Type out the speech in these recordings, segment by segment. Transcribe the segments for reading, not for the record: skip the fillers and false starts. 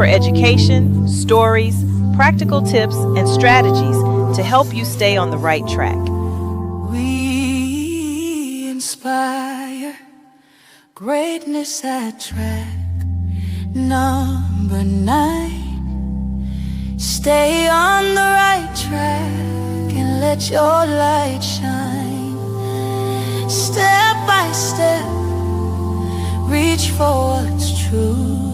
for education, stories, practical tips, and strategies to help you stay on the right track. We inspire greatness at track number 9. Stay on the right track and let your light shine. Step by step, reach for what's true.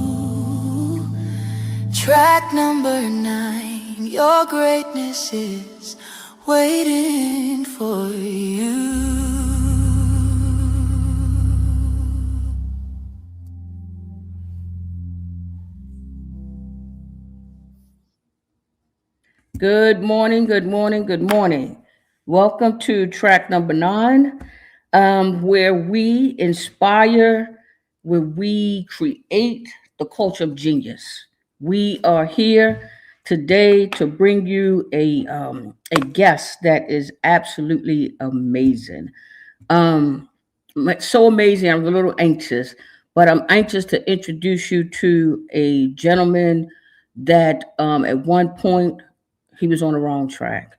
Track number 9, your greatness is waiting for you. Good morning, good morning, good morning. Welcome to track number 9, where we inspire, where we create the culture of genius. We are here today to bring you a guest that is absolutely amazing. So amazing. I'm a little anxious, but I'm anxious to introduce you to a gentleman that at one point he was on the wrong track.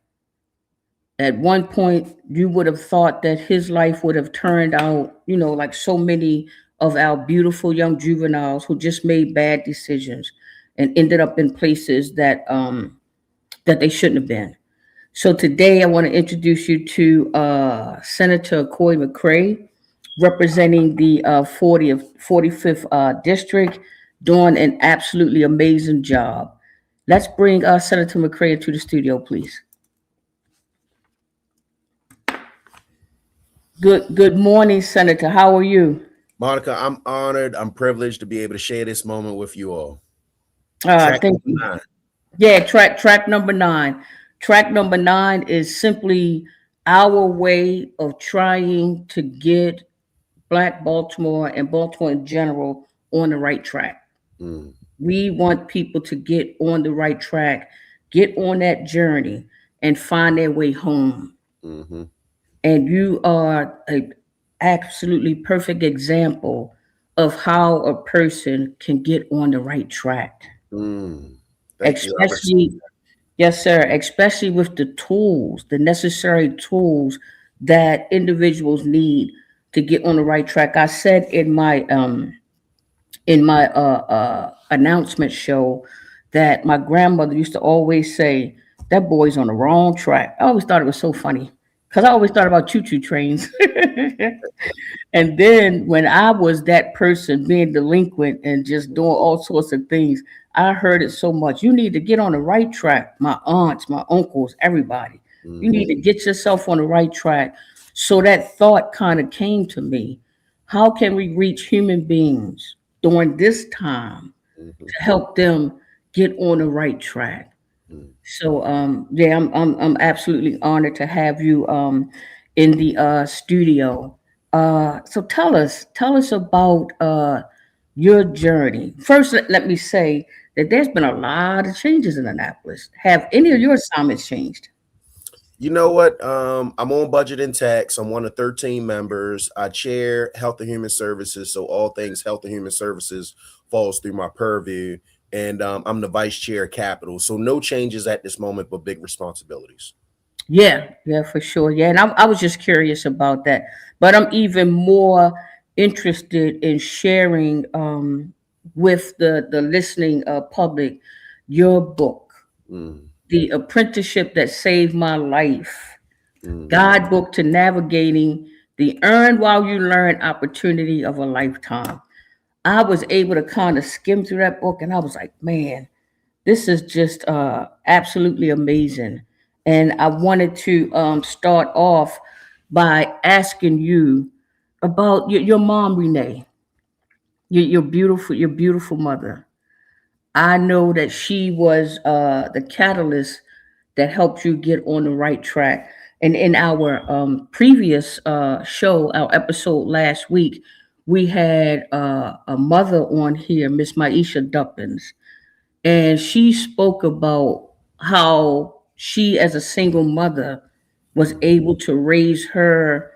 At one point, you would have thought that his life would have turned out, like so many of our beautiful young juveniles who just made bad decisions and ended up in places that they shouldn't have been. So today, I want to introduce you to Senator Cory McCray, representing the 45th district, doing an absolutely amazing job. Let's bring Senator McCray into the studio, please. Good morning, Senator. How are you? Monica, I'm honored. I'm privileged to be able to share this moment with you all. Thank you. 9. Yeah, track number 9. Track number 9 is simply our way of trying to get Black Baltimore and Baltimore in general on the right track. We want people to get on the right track, get on that journey, and find their way home. Mm-hmm. And you are an absolutely perfect example of how a person can get on the right track. Especially, yes, sir, especially with the tools, the necessary tools that individuals need to get on the right track. I said in my announcement show that my grandmother used to always say, that boy's on the wrong track. I always thought it was so funny because I always thought about choo-choo trains. And then when I was that person being delinquent and just doing all sorts of things, I heard it so much. You need to get on the right track. My aunts, my uncles, everybody. Mm-hmm. You need to get yourself on the right track. So that thought kind of came to me. How can we reach human beings during this time to help them get on the right track? So I'm absolutely honored to have you in the studio. So tell us about your journey. First, let me say that there's been a lot of changes in Annapolis. Have any of your assignments changed? You know what? I'm on Budget and Tax. I'm one of 13 members. I chair Health and Human Services, so all things Health and Human Services falls through my purview. And I'm the vice chair of Capital. So no changes at this moment, but big responsibilities. Yeah, for sure. Yeah, and I was just curious about that. But I'm even more interested in sharing with the listening public your book, The Apprenticeship That Saved My Life, Guidebook to Navigating the Earn While You Learn Opportunity of a Lifetime. I was able to kind of skim through that book and I was like, man, this is just absolutely amazing. And I wanted to start off by asking you about your mom, Renee, your beautiful mother. I know that she was the catalyst that helped you get on the right track. And in our previous show, our episode last week, we had a mother on here, Miss Maisha Duppins, and she spoke about how she, as a single mother, was able to raise her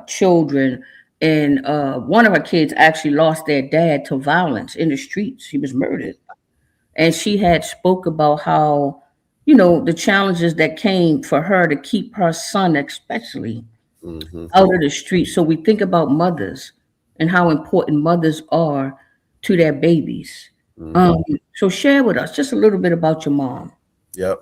children. And one of her kids actually lost their dad to violence in the streets. He was murdered. and she had spoke about how, you know, the challenges that came for her to keep her son especially Hmm. out of the street. So we think about mothers and how important mothers are to their babies. Hmm. Um, so share with us just a little bit about your mom. Yep.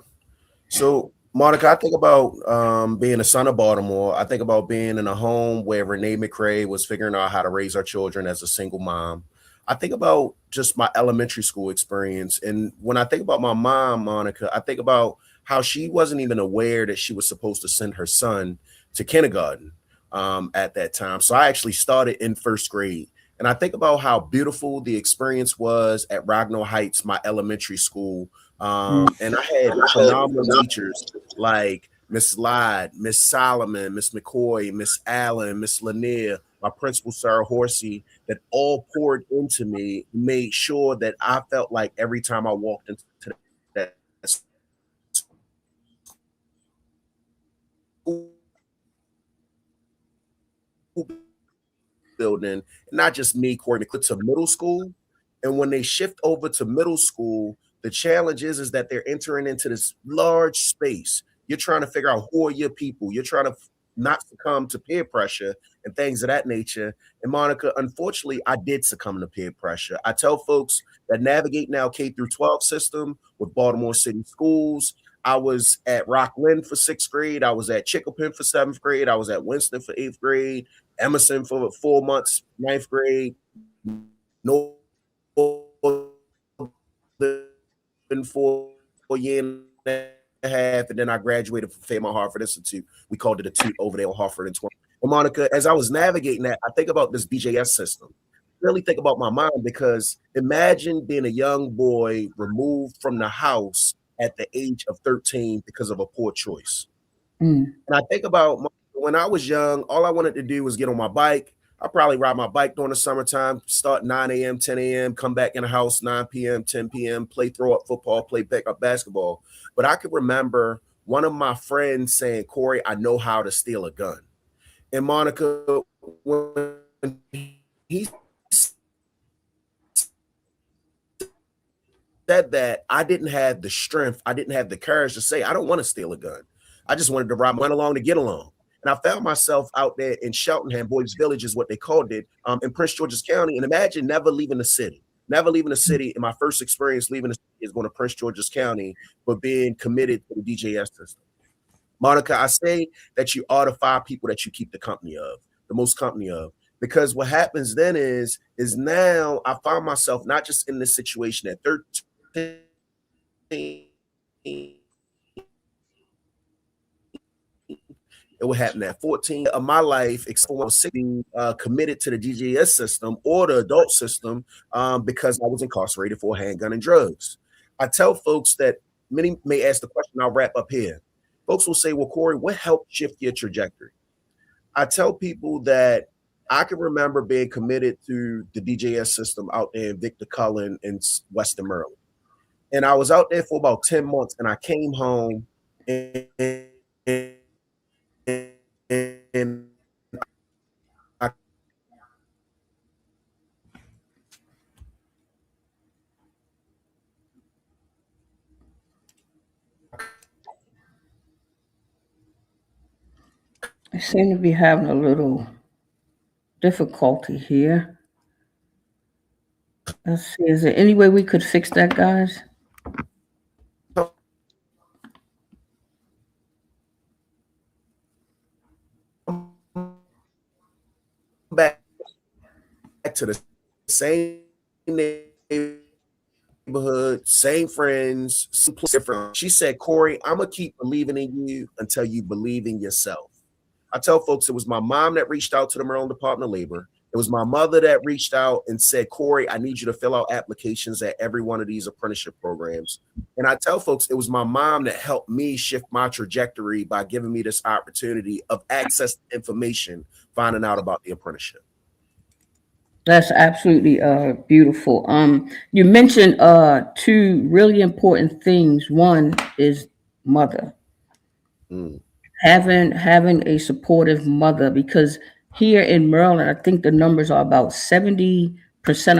So, Monica, I think about being a son of Baltimore. I think about being in a home where Renee McCray was figuring out how to raise our children as a single mom. I think about just my elementary school experience. And when I think about my mom, Monica, I think about how she wasn't even aware that she was supposed to send her son to kindergarten at that time. So I actually started in first grade. And I think about how beautiful the experience was at Ragnall Heights, my elementary school, and I had phenomenal teachers like Miss Lod, Miss Solomon, Miss McCoy, Miss Allen, Miss Lanier, my principal, Sarah Horsey, that all poured into me, made sure that I felt like every time I walked into that school building, not just me, Cory McCray, to middle school. And when they shift over to middle school, the challenge is that they're entering into this large space. You're trying to figure out who are your people. You're trying to not succumb to peer pressure and things of that nature. And Monica, unfortunately, I did succumb to peer pressure. I tell folks that navigate now K through 12 system with Baltimore City Schools. I was at Rockland for sixth grade. I was at Chicopin for seventh grade. I was at Winston for eighth grade. Emerson for 4 months, ninth grade. No for a year and a half, and then I graduated from Fairmont Hartford Institute. We called it a toot over there on Hartford and 20. And Monica, as I was navigating that, I think about this DJS system. Really think about my mom, because imagine being a young boy removed from the house at the age of 13 because of a poor choice. Mm. And I think about when I was young, all I wanted to do was get on my bike. I probably ride my bike during the summertime, start 9 a.m., 10 a.m., come back in the house 9 p.m., 10 p.m., play throw up football, play pick up basketball. But I could remember one of my friends saying, Cory, I know how to steal a gun. And Monica, when he said that, I didn't have the strength, I didn't have the courage to say, I don't want to steal a gun. I just wanted to run along to get along. And I found myself out there in Cheltenham, Boys Village is what they called it, in Prince George's County. And imagine never leaving the city, never leaving the city. And my first experience leaving the city is going to Prince George's County, but being committed to the DJS system. Monica, I say that you are the five people that you keep the company of, the most company of. Because what happens then is now I find myself not just in this situation at 13, it would happen at 14 of my life, except when I was 16, committed to the DGS system or the adult system because I was incarcerated for handgun and drugs. I tell folks that many may ask the question, I'll wrap up here. Folks will say, well, Cory, what helped shift your trajectory? I tell people that I can remember being committed to the DJS system out there in Victor Cullen in Western Maryland. And I was out there for about 10 months, and I came home and I I seem to be having a little difficulty here. Let's see. Is there any way we could fix that, guys? come back to the same neighborhood, same friends, different. She said, Cory, I'm gonna keep believing in you until you believe in yourself. I tell folks it was my mom that reached out to the Maryland Department of Labor. It was my mother that reached out and said, Cory, I need you to fill out applications at every one of these apprenticeship programs. And I tell folks it was my mom that helped me shift my trajectory by giving me this opportunity of access to information, finding out about the apprenticeship. That's absolutely beautiful. You mentioned two really important things. One is mother. Mm. Having a supportive mother, because here in Maryland, I think the numbers are about 70%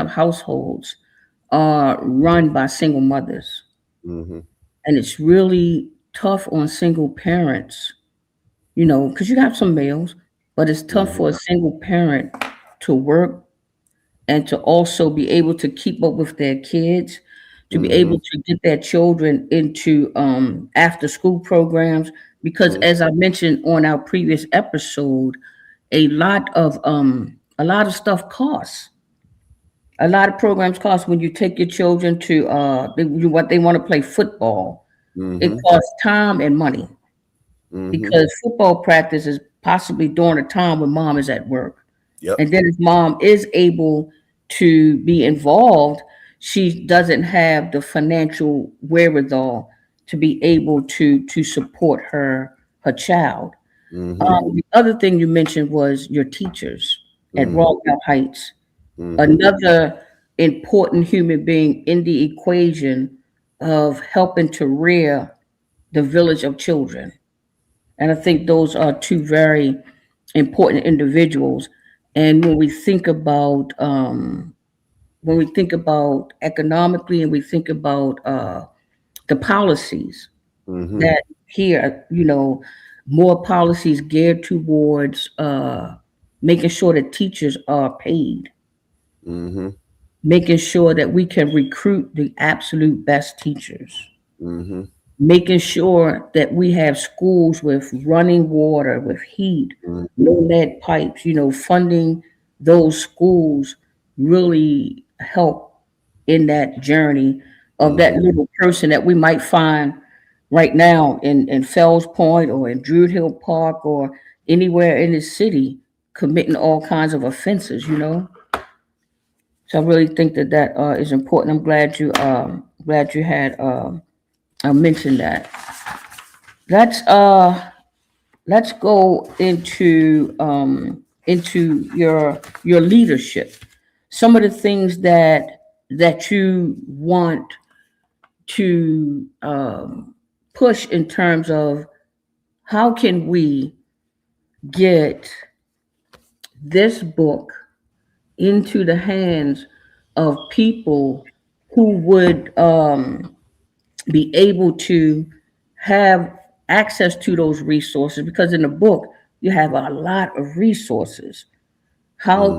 of households are run by single mothers. Mm-hmm. And it's really tough on single parents, you know, because you have some males, but it's tough Mm-hmm. for a single parent to work and to also be able to keep up with their kids, to be Mm-hmm. able to get their children into after school programs. Because as I mentioned on our previous episode, a lot of stuff costs. A lot of programs cost when you take your children to what they want to play football. It Mm-hmm. costs time and money Mm-hmm. because football practice is possibly during a time when mom is at work. Yep. And then if mom is able to be involved, she doesn't have the financial wherewithal to be able to support her child. Mm-hmm. The other thing you mentioned was your teachers at Mm-hmm. Rockville Heights. Mm-hmm. Another important human being in the equation of helping to rear the village of children. And I think those are two very important individuals. And when we think about economically, and we think about the policies Mm-hmm. that here, you know, more policies geared towards making sure that teachers are paid, Mm-hmm. making sure that we can recruit the absolute best teachers, Mm-hmm. making sure that we have schools with running water, with heat, no lead pipes, you know, funding those schools really help in that journey of that Mm-hmm. little person that we might find right now in Fells Point or in Druid Hill Park or anywhere in the city committing all kinds of offenses, you know. So I really think that is important. I'm glad you had mentioned that. Let's let's go into your leadership. Some of the things that you want to push in terms of how can we get this book into the hands of people who would be able to have access to those resources, because in the book you have a lot of resources. How Mm-hmm.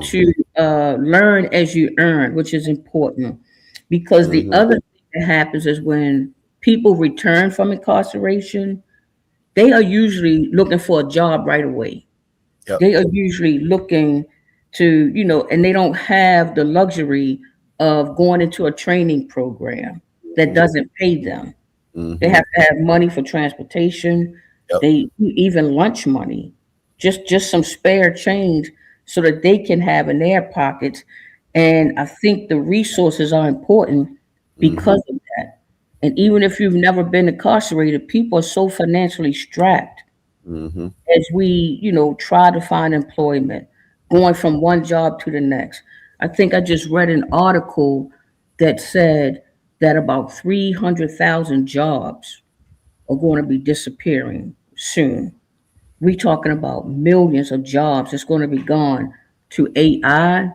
to learn as you earn, which is important, because the Mm-hmm. other thing that happens is when people return from incarceration, they are usually looking for a job right away. Yep. They are usually looking to, you know, and they don't have the luxury of going into a training program that doesn't pay them. They Mm-hmm. have to have money for transportation. Yep. They even lunch money, just some spare change so that they can have in their pockets. And I think the resources are important Mm-hmm. because of that. And even if you've never been incarcerated, people are so financially strapped Mm-hmm. as we, you know, try to find employment, going from one job to the next. I think I just read an article that said that about 300,000 jobs are going to be disappearing soon. We talking about millions of jobs that's going to be gone to AI,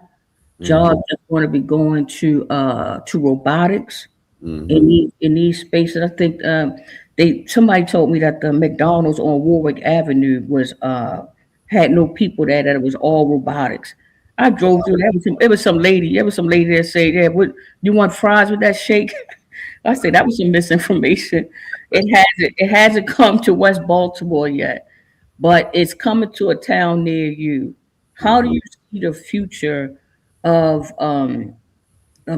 Mm-hmm. jobs that's going to be going to robotics Mm-hmm. in these spaces. I think they somebody told me that the McDonald's on Warwick Avenue was had no people there, that it was all robotics. I drove through. There was some lady that said, "Yeah, what you want fries with that shake?" I said that was some misinformation. It hasn't come to West Baltimore yet, but it's coming to a town near you. How do Mm-hmm. you see the future of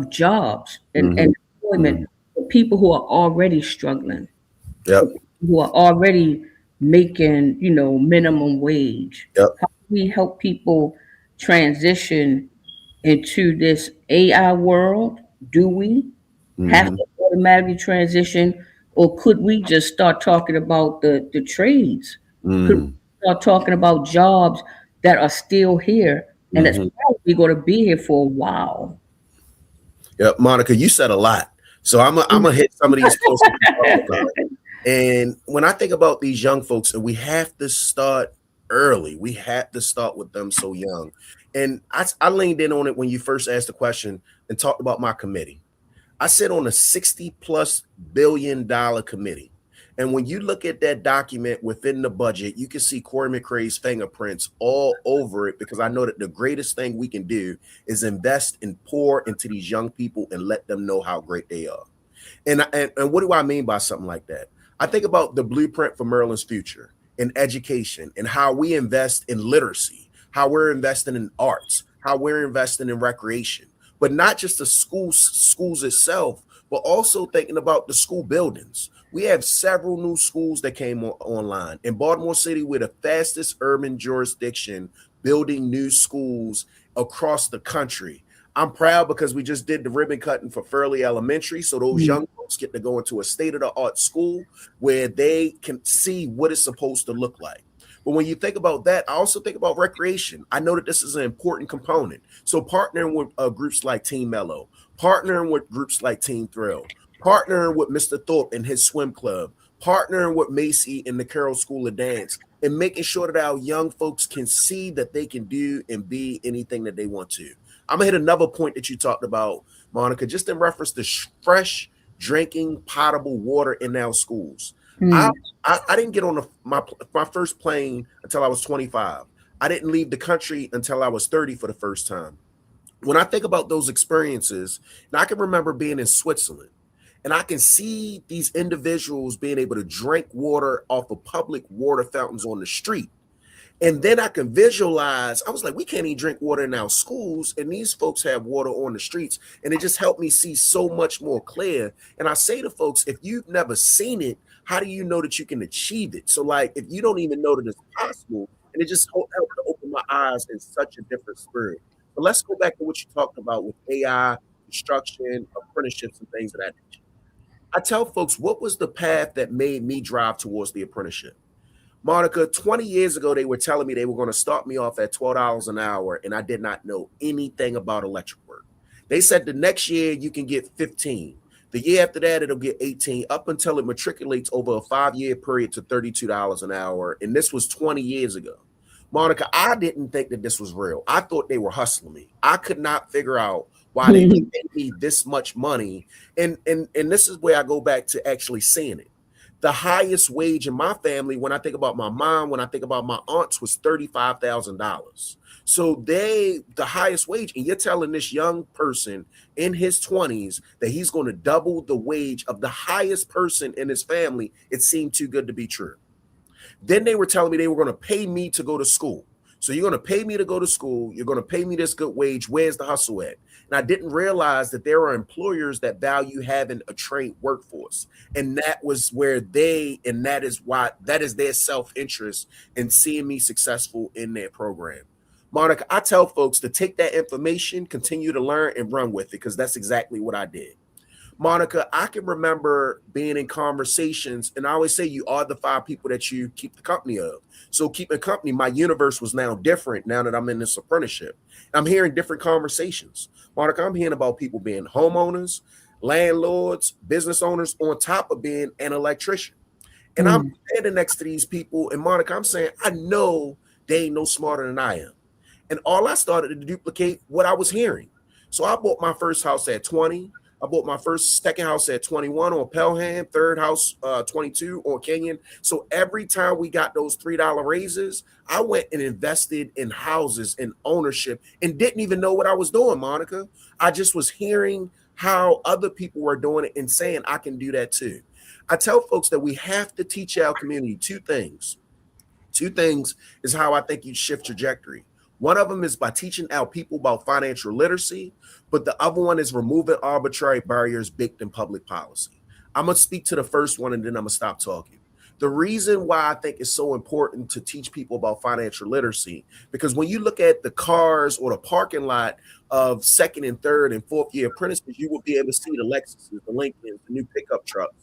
jobs Mm-hmm. and employment Mm-hmm. for people who are already struggling, Yep. for people who are already making, you know, minimum wage? Yep. How do we help people transition into this AI world? Do we have Mm-hmm. to automatically transition, or could we just start talking about the trades? Could we Mm-hmm. start talking about jobs that are still here and that's Mm-hmm. probably going to be here for a while? Yep. Monica, you said a lot. So I'm gonna hit some of these points that you talked about. And when I think about these young folks, and we have to start early, we have to start with them so young. And I leaned in on it when you first asked the question and talked about my committee. I sit on a $60+ billion committee. And when you look at that document within the budget, you can see Cory McCray's fingerprints all over it, because I know that the greatest thing we can do is invest and pour into these young people and let them know how great they are. And what do I mean by something like that? I think about the blueprint for Maryland's future in education, and how we invest in literacy, how we're investing in arts, how we're investing in recreation, but not just the schools itself, but also thinking about the school buildings. We have several new schools that came online in Baltimore City. We're the fastest urban jurisdiction building new schools across the country. I'm proud because we just did the ribbon cutting for Fairleigh Elementary. So those young folks get to go into a state-of-the-art school where they can see what it's supposed to look like. But when you think about that, I also think about recreation. I know that this is an important component. So partnering with groups like Team Mellow, partnering with groups like Team Thrill, partnering with Mr. Thorpe and his swim club, partnering with Macy and the Carroll School of Dance, and making sure that our young folks can see that they can do and be anything that they want to. I'm gonna hit another point that you talked about, Monica, just in reference to fresh drinking potable water in our schools. I didn't get on my first plane until I was 25. I didn't leave the country until I was 30 for the first time. When I think about those experiences, and I can remember being in Switzerland, and I can see these individuals being able to drink water off of public water fountains on the street. And then I can visualize, I was like, we can't even drink water in our schools, and these folks have water on the streets. And it just helped me see so much more clear. And I say to folks, if you've never seen it, how do you know that you can achieve it? So like, if you don't even know that it's possible, and it just helped to open my eyes in such a different spirit. But let's go back to what you talked about with AI, construction, apprenticeships, and things of that nature. I tell folks, what was the path that made me drive towards the apprenticeship? Monica, 20 years ago, they were telling me they were going to start me off at $12 an hour, and I did not know anything about electric work. They said the next year you can get 15. The year after that, it'll get 18, up until it matriculates over a 5-year period to $32 an hour. And this was 20 years ago. Monica, I didn't think that this was real. I thought they were hustling me. I could not figure out why they paid me this much money. And this is where I go back to actually seeing it. The highest wage in my family, when I think about my mom, when I think about my aunts, was $35,000. So the highest wage, and you're telling this young person in his 20s that he's going to double the wage of the highest person in his family. It seemed too good to be true. Then they were telling me they were going to pay me to go to school. So you're going to pay me to go to school. You're going to pay me this good wage. Where's the hustle at? And I didn't realize that there are employers that value having a trained workforce. And that was where that is their self-interest in seeing me successful in their program. Monica, I tell folks to take that information, continue to learn, and run with it, because that's exactly what I did. Monica, I can remember being in conversations, and I always say you are the 5 people that you keep the company of. So keeping company, my universe was now different now that I'm in this apprenticeship. I'm hearing different conversations. Monica, I'm hearing about people being homeowners, landlords, business owners, on top of being an electrician. And I'm standing next to these people, and Monica, I'm saying, I know they ain't no smarter than I am. And all I started to duplicate what I was hearing. So I bought my first house at 20. I bought my second house at 21 on Pelham, third house 22 on Kenyon. So every time we got those $3 raises, I went and invested in houses and ownership and didn't even know what I was doing, Monica. I just was hearing how other people were doing it and saying I can do that too. I tell folks that we have to teach our community 2 things. 2 things is how I think you shift trajectory. One of them is by teaching our people about financial literacy, but the other one is removing arbitrary barriers baked in public policy. I'm going to speak to the first one, and then I'm going to stop talking. The reason why I think it's so important to teach people about financial literacy, because when you look at the cars or the parking lot of 2nd and 3rd and 4th year apprentices, you will be able to see the Lexuses, the Lincolns, the new pickup trucks.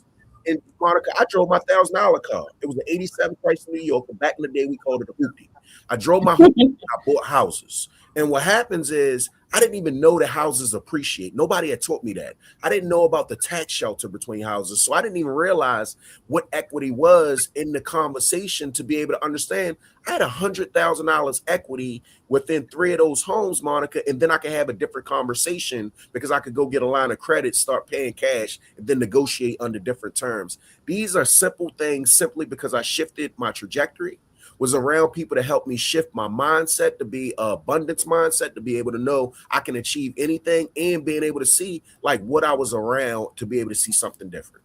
And Monica, I drove my $1,000 car. It was an 87 price in New York. But back in the day, we called it a hoopty. I drove my hoopty. I bought houses. And what happens is I didn't even know that houses appreciate. Nobody had taught me that. I didn't know about the tax shelter between houses. So I didn't even realize what equity was in the conversation to be able to understand. I had $100,000 equity within 3 of those homes, Monica, and then I could have a different conversation because I could go get a line of credit, start paying cash, and then negotiate under different terms. These are simple things simply because I shifted my trajectory, was around people to help me shift my mindset to be an abundance mindset, to be able to know I can achieve anything, and being able to see like what I was around to be able to see something different.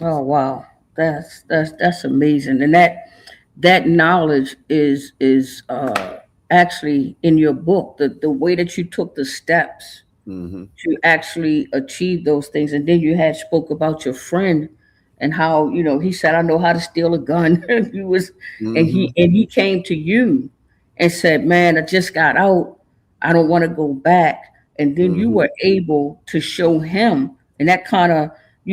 Oh wow, that's amazing, and that knowledge is actually in your book. The way that you took the steps Mm-hmm. to actually achieve those things, and then you had spoke about your friend and how he said, "I know how to steal a gun." And he was, and Mm-hmm. he came to you and said, "Man, I just got out. I don't want to go back." And then you Mm-hmm. were able to show him, and that kind of,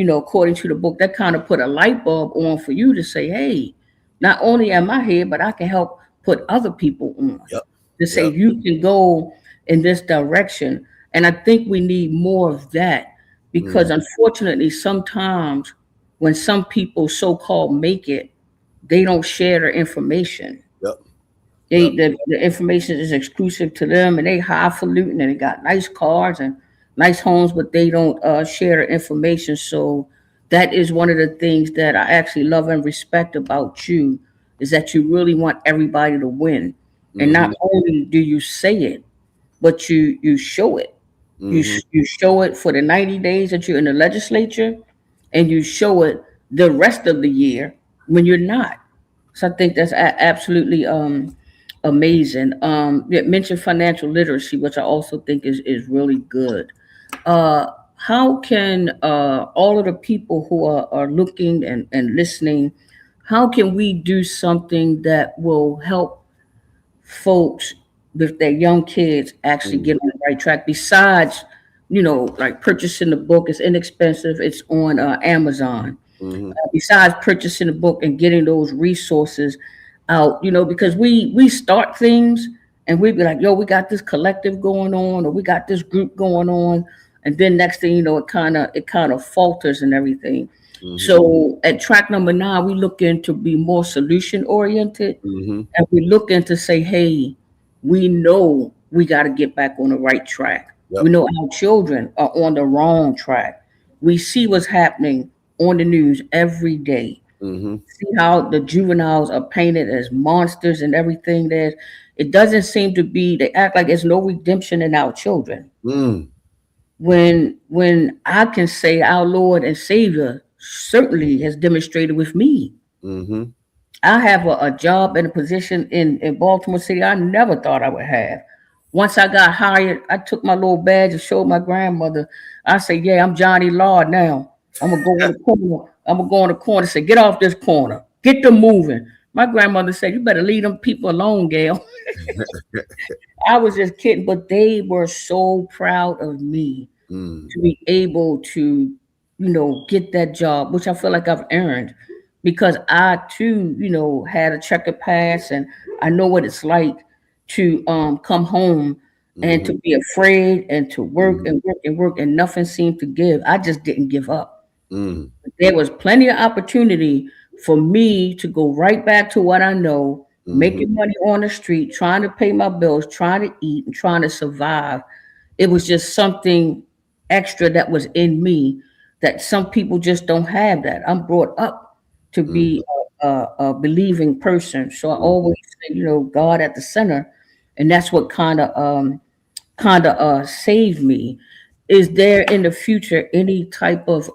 according to the book, that kind of put a light bulb on for you to say, "Hey, not only am I here, but I can help put other people on Yep. to say Yep. you can go in this direction." And I think we need more of that because Mm-hmm. unfortunately, sometimes when some people so-called make it, they don't share their information. Yep. They Yep. the information is exclusive to them, and they highfalutin and they got nice cars and nice homes, but they don't share their information. So that is one of the things that I actually love and respect about you is that you really want everybody to win, and Mm-hmm. not only do you say it, but you show it. Mm-hmm. You show it for the 90 days that you're in the legislature, and you show it the rest of the year when you're not. So I think that's absolutely amazing. You mentioned financial literacy, which I also think is really good. How can all of the people who are looking and listening, how can we do something that will help folks with their young kids actually Mm-hmm. get on the right track besides like purchasing the book? It's inexpensive, it's on Amazon. Mm-hmm. Besides purchasing the book and getting those resources out, because we start things and we be like, yo, we got this collective going on, or we got this group going on, and then next thing you know, it kind of falters and everything. Mm-hmm. So at track number 9, we looking to be more solution oriented, Mm-hmm. and we looking to say, hey, we know we got to get back on the right track. Yep. We know our children are on the wrong track. We see what's happening on the news every day. Mm-hmm. See how the juveniles are painted as monsters and everything. There, it doesn't seem to be. They act like there's no redemption in our children. Mm. When I can say our Lord and Savior certainly has demonstrated with me. Mm-hmm. I have a job and a position in Baltimore City I never thought I would have. Once I got hired, I took my little badge and showed my grandmother. I said, yeah, I'm Johnny Law now. I'm gonna go on the corner. I'm gonna go on the corner and say, get off this corner. Get them moving. My grandmother said, you better leave them people alone, Gail. I was just kidding, but they were so proud of me Mm. to be able to, get that job, which I feel like I've earned because I too, had a checkered past and I know what it's like to come home and Mm-hmm. to be afraid and to work Mm-hmm. and work and work and nothing seemed to give. I just didn't give up. Mm. There was plenty of opportunity for me to go right back to what I know, Mm-hmm. making money on the street, trying to pay my bills, trying to eat and trying to survive. It was just something extra that was in me that some people just don't have that. I'm brought up to Mm-hmm. be a believing person. So I Mm-hmm. always say, God at the center. And that's what kind of saved me. Is there in the future any type of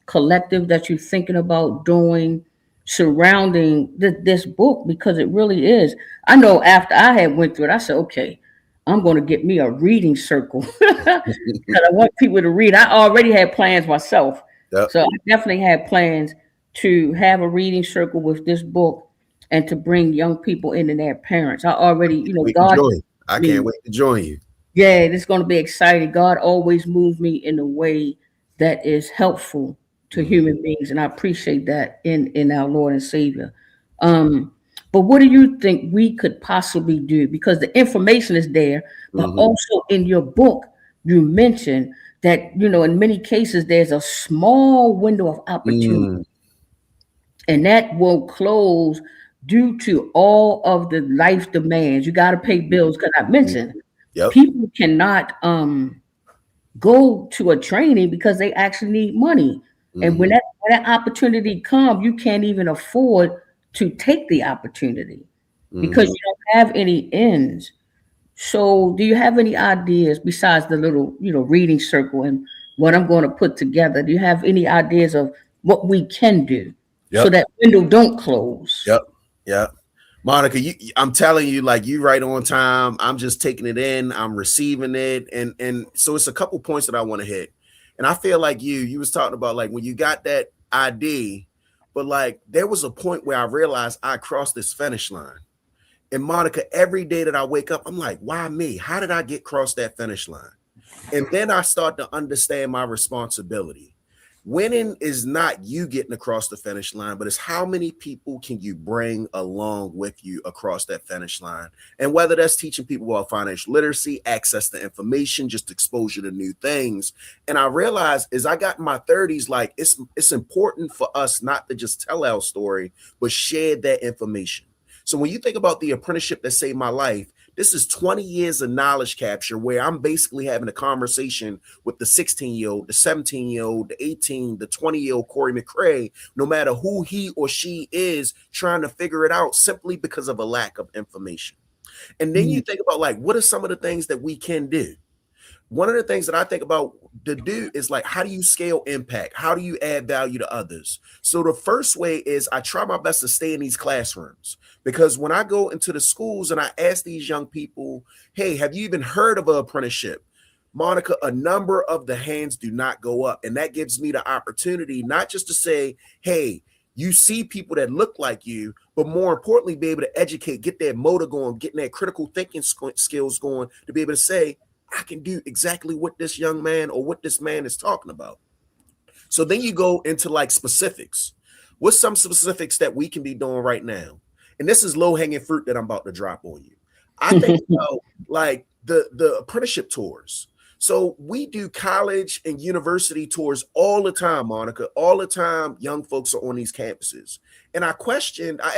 collective that you're thinking about doing surrounding this book? Because it really is. I know after I had went through it, I said, okay, I'm going to get me a reading circle because I want people to read. I already had plans myself, Yep. so I definitely had plans to have a reading circle with this book and to bring young people in and their parents. I already, Wait to God, join. I can't me. wait to join you. Yeah, it's going to be exciting. God always moved me in a way that is helpful to Mm-hmm. human beings, and I appreciate that in our Lord and Savior. Um, But what do you think we could possibly do? Because the information is there, but also in your book, you mentioned that, in many cases, there's a small window of opportunity, and that won't close due to all of the life demands. You got to pay bills. Because I mentioned Yep. people cannot go to a training because they actually need money. And when that opportunity comes, you can't even afford to take the opportunity because you don't have any ends. So do you have any ideas besides the little, reading circle and what I'm going to put together? Do you have any ideas of what we can do so Yep. that window don't close? Yep. Monica, I'm telling you, like, you right on time. I'm just taking it in. I'm receiving it. And so it's a couple points that I want to hit. And I feel like you was talking about, like, when you got that ID, but like there was a point where I realized I crossed this finish line. And Monica, every day that I wake up, I'm like, why me? How did I get across that finish line? And then I start to understand my responsibility. Winning is not you getting across the finish line, but it's how many people can you bring along with you across that finish line. And whether that's teaching people about financial literacy, access to information, just exposure to new things. And I realized as I got in my 30s, like it's important for us not to just tell our story, but share that information. So when you think about the apprenticeship that saved my life, this is 20 years of knowledge capture where I'm basically having a conversation with the 16-year-old, the 17-year-old, the 18, the 20-year-old Cory McCray, no matter who he or she is, trying to figure it out simply because of a lack of information. And then you think about, like, what are some of the things that we can do? One of the things that I think about to do is, like, how do you scale impact? How do you add value to others? So the first way is I try my best to stay in these classrooms, because when I go into the schools and I ask these young people, hey, have you even heard of an apprenticeship? Monica, a number of the hands do not go up. And that gives me the opportunity not just to say, hey, you see people that look like you, but more importantly, be able to educate, get that motor going, getting that critical thinking skills going, to be able to say, I can do exactly what this young man or what this man is talking about. So then you go into, like, specifics. What's some specifics that we can be doing right now? And this is low-hanging fruit that I'm about to drop on you. I think about, like, the apprenticeship tours. So we do college and university tours all the time, Monica. All the time, young folks are on these campuses. And I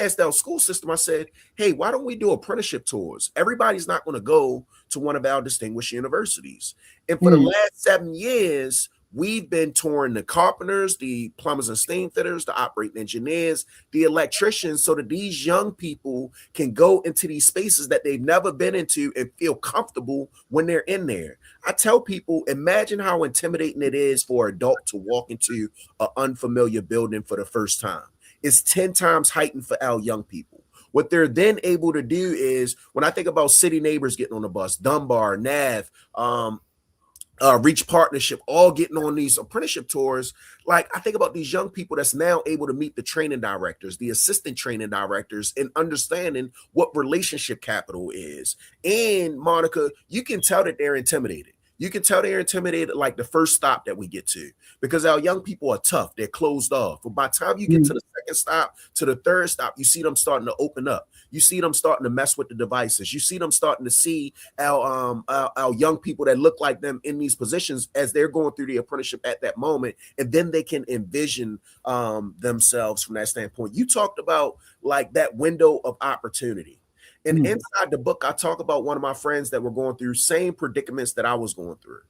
asked our school system, I said, hey, why don't we do apprenticeship tours? Everybody's not going to go to one of our distinguished universities. And for the last 7 years, we've been touring the carpenters, the plumbers and steam fitters, the operating engineers, the electricians, so that these young people can go into these spaces that they've never been into and feel comfortable when they're in there. I tell people, imagine how intimidating it is for an adult to walk into an unfamiliar building for the first time. It's 10 times heightened for our young people. What they're then able to do is, when I think about City Neighbors getting on the bus, Dunbar, NAV, Reach Partnership, all getting on these apprenticeship tours, like, I think about these young people that's now able to meet the training directors, the assistant training directors, and understanding what relationship capital is. And Monica, you can tell that they're intimidated. You can tell they're intimidated, like the first stop that we get to, because our young people are tough. They're closed off. But by the time you get to the second stop, to the third stop, you see them starting to open up. You see them starting to mess with the devices. You see them starting to see our young people that look like them in these positions as they're going through the apprenticeship at that moment. And then they can envision themselves from that standpoint. You talked about, like, that window of opportunity. And inside the book, I talk about one of my friends that were going through same predicaments that I was going through.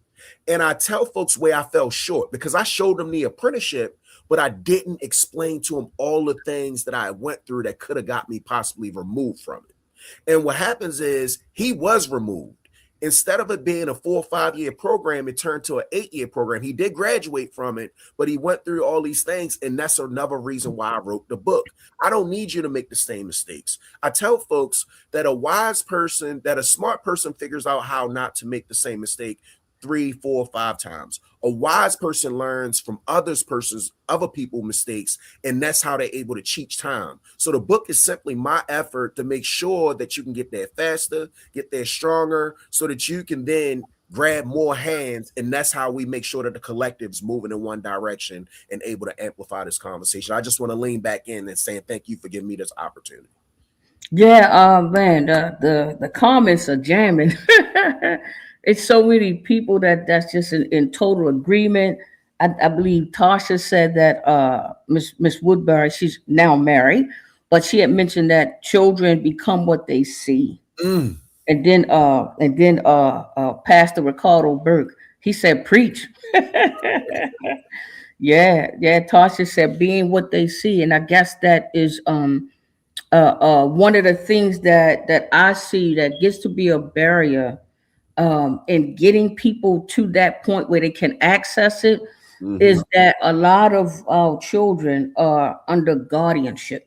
And I tell folks where I fell short, because I showed them the apprenticeship, but I didn't explain to them all the things that I went through that could have got me possibly removed from it. And what happens is he was removed. Instead of it being a 4 or 5 year program, it turned to an 8-year program. He did graduate from it, but he went through all these things. And that's another reason why I wrote the book. I don't need you to make the same mistakes. I tell folks that a smart person figures out how not to make the same mistake 3, 4, 5 times. A wise person learns from other people's mistakes, and that's how they're able to cheat time. So the book is simply my effort to make sure that you can get there faster, get there stronger, so that you can then grab more hands, and that's how we make sure that the collective's moving in one direction and able to amplify this conversation. I just want to lean back in and say thank you for giving me this opportunity. Yeah, man, the comments are jamming. It's so many people that's just in total agreement. I believe Tasha said that Miss Woodbury, she's now married, but she had mentioned that children become what they see. Mm. And then Pastor Ricardo Burke, he said preach. Yeah, Tasha said being what they see, and I guess that is one of the things that I see that gets to be a barrier in getting people to that point where they can access it Mm-hmm. is that a lot of children are under guardianship.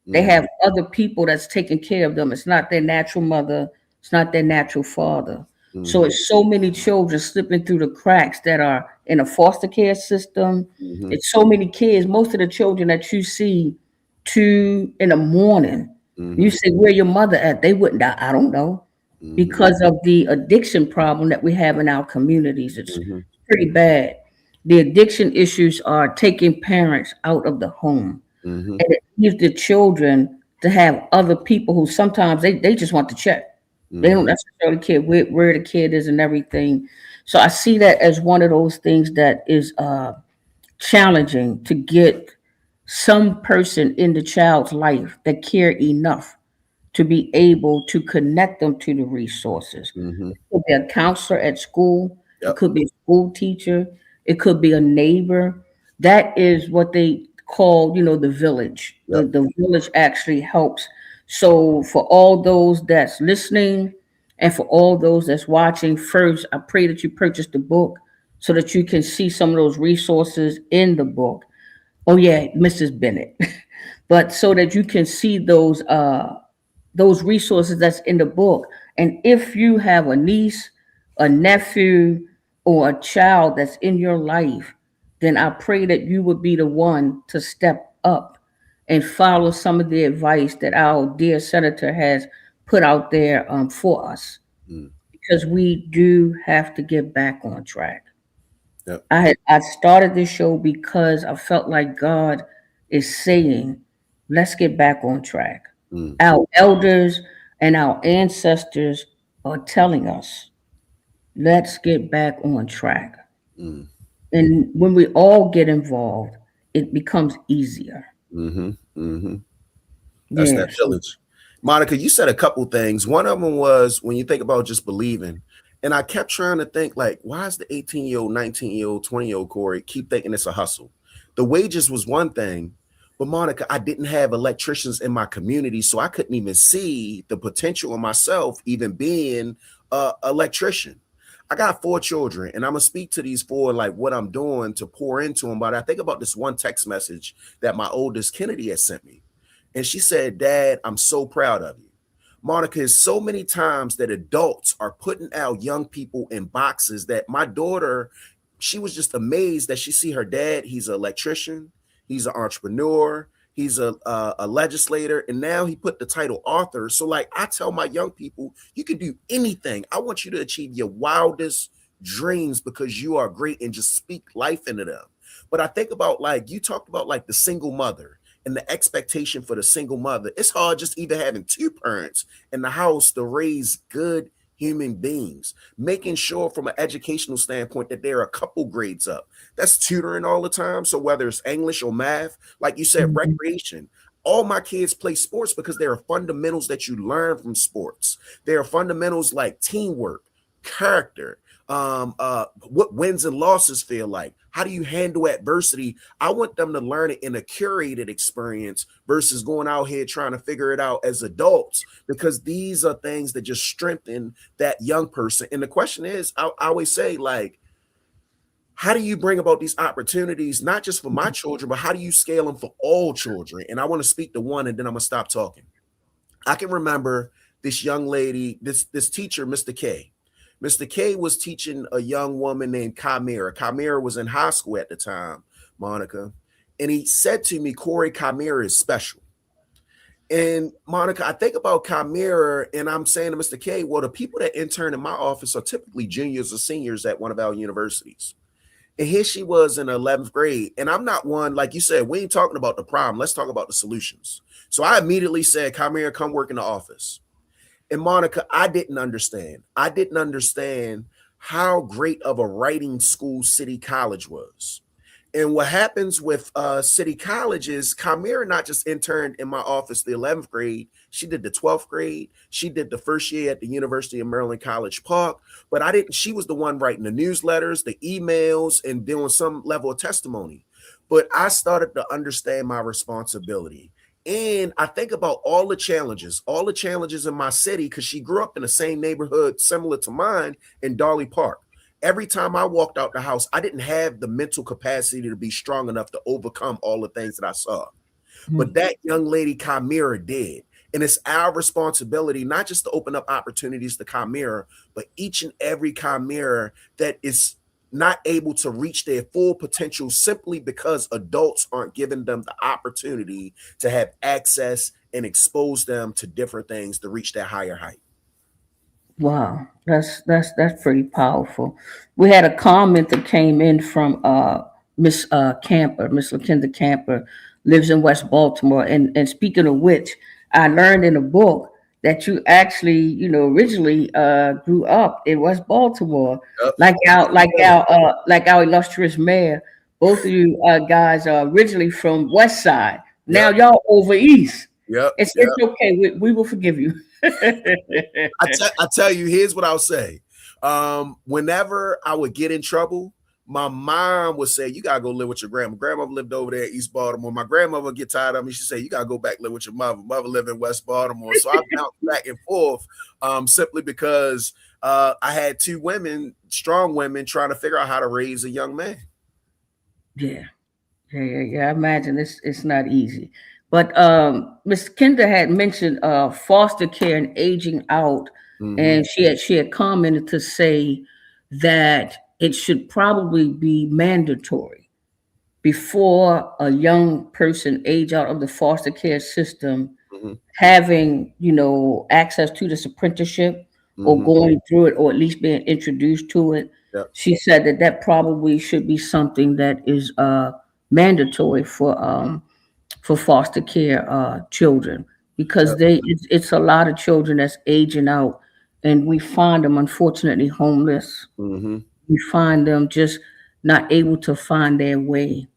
They Mm-hmm. have other people that's taking care of them. It's not their natural mother. It's not their natural father. So Mm-hmm. it's so many children slipping through the cracks that are in a foster care system. Mm-hmm. It's so many kids. Most of the children that you see 2 in the morning, you Mm-hmm. say, "Where your mother at?" They wouldn't. I don't know, Mm-hmm. because of the addiction problem that we have in our communities. It's Mm-hmm. pretty bad. The addiction issues are taking parents out of the home, Mm-hmm. and it leaves the children to have other people who sometimes they just want to check. They don't Mm-hmm. necessarily care where the kid is and everything. So I see that as one of those things that is challenging to get some person in the child's life that care enough to be able to connect them to the resources. Mm-hmm. It could be a counselor at school, it Yep. could be a school teacher, it could be a neighbor. That is what they call, the village. The, Yep. the village actually helps. So for all those that's listening and for all those that's watching, first, I pray that you purchase the book so that you can see some of those resources in the book. Oh yeah, Mrs. Bennett. But so that you can see those resources that's in the book. And if you have a niece, a nephew, or a child that's in your life, then I pray that you would be the one to step up and follow some of the advice that our dear senator has put out there for us, Mm. because we do have to get back on track. Yep. I started this show because I felt like God is saying, let's get back on track. Mm. Our elders and our ancestors are telling us, let's get back on track. Mm. And when we all get involved, it becomes easier. Mm-hmm. Mm-hmm. That's that Yes. village. Monica, you said a couple things. One of them was when you think about just believing. And I kept trying to think, like, why is the 18-year-old, 19-year-old, 20-year-old Cory keep thinking it's a hustle? The wages was one thing, but Monica, I didn't have electricians in my community, so I couldn't even see the potential of myself even being a electrician. I got 4 children, and I'm gonna speak to these 4 like what I'm doing to pour into them. But I think about this one text message that my oldest Kennedy had sent me. And she said, Dad, I'm so proud of you. Monica, is so many times that adults are putting out young people in boxes that my daughter, she was just amazed that she see her dad. He's an electrician, he's an entrepreneur, he's a legislator, and now he put the title author. So like I tell my young people, you can do anything. I want you to achieve your wildest dreams because you are great, and just speak life into them. But I think about, like you talked about, like the single mother and the expectation for the single mother. It's hard just even having 2 parents in the house to raise good human beings, making sure from an educational standpoint that they're a couple grades up. That's tutoring all the time. So whether it's English or math, like you said, Mhm. recreation. All my kids play sports because there are fundamentals that you learn from sports. There are fundamentals like teamwork, character, what wins and losses feel like. How do you handle adversity? I want them to learn it in a curated experience versus going out here trying to figure it out as adults, because these are things that just strengthen that young person. And the question is, I always say, like, how do you bring about these opportunities, not just for my children, but how do you scale them for all children? And I want to speak to one, and then I'm gonna stop talking. I can remember this young lady, this teacher, Mr. K. Mr. K was teaching a young woman named Chimera. Chimera was in high school at the time, Monica. And he said to me, Cory, Chimera is special. And Monica, I think about Chimera, and I'm saying to Mr. K, well, the people that intern in my office are typically juniors or seniors at one of our universities. And here she was in 11th grade. And I'm not one, like you said, we ain't talking about the problem. Let's talk about the solutions. So I immediately said, come here, come work in the office. And Monica, I didn't understand. I didn't understand how great of a writing school City College was. And what happens with City College is Chimera not just interned in my office the 11th grade, she did the 12th grade, she did the first year at the University of Maryland College Park, but I didn't, she was the one writing the newsletters, the emails, and doing some level of testimony. But I started to understand my responsibility. And I think about all the challenges in my city, because she grew up in the same neighborhood similar to mine in Darley Park. Every time I walked out the house, I didn't have the mental capacity to be strong enough to overcome all the things that I saw. But that young lady, Chimera, did. And it's our responsibility not just to open up opportunities to Chimera, but each and every Chimera that is not able to reach their full potential simply because adults aren't giving them the opportunity to have access and expose them to different things to reach their higher height. Wow, that's pretty powerful. We had a comment that came in from Miss Camper, Miss LaKenda Camper, lives in West Baltimore. And speaking of which, I learned in a book that you actually, originally grew up in West Baltimore, Yep. like our illustrious mayor. Both of you guys are originally from West Side. Now Yep. y'all over East. Yep. It's okay. We will forgive you. I tell you, here's what I'll say. Whenever I would get in trouble, my mom would say, "You gotta go live with your grandma." Grandmother lived over there in East Baltimore. My grandmother would get tired of me. She said, "You gotta go back live with your mother." Mother lived in West Baltimore, so I bounced back and forth simply because I had two women, strong women, trying to figure out how to raise a young man. Yeah. Yeah. I imagine it's not easy. But Miss Kinder had mentioned foster care and aging out, Mm-hmm. and she had commented to say that it should probably be mandatory before a young person age out of the foster care system, Mm-hmm. having access to this apprenticeship or Mm-hmm. going through it or at least being introduced to it. Yep. She said that probably should be something that is mandatory for foster care children, because Yep. it's a lot of children that's aging out, and we find them unfortunately homeless. Mm-hmm. We find them just not able to find their way.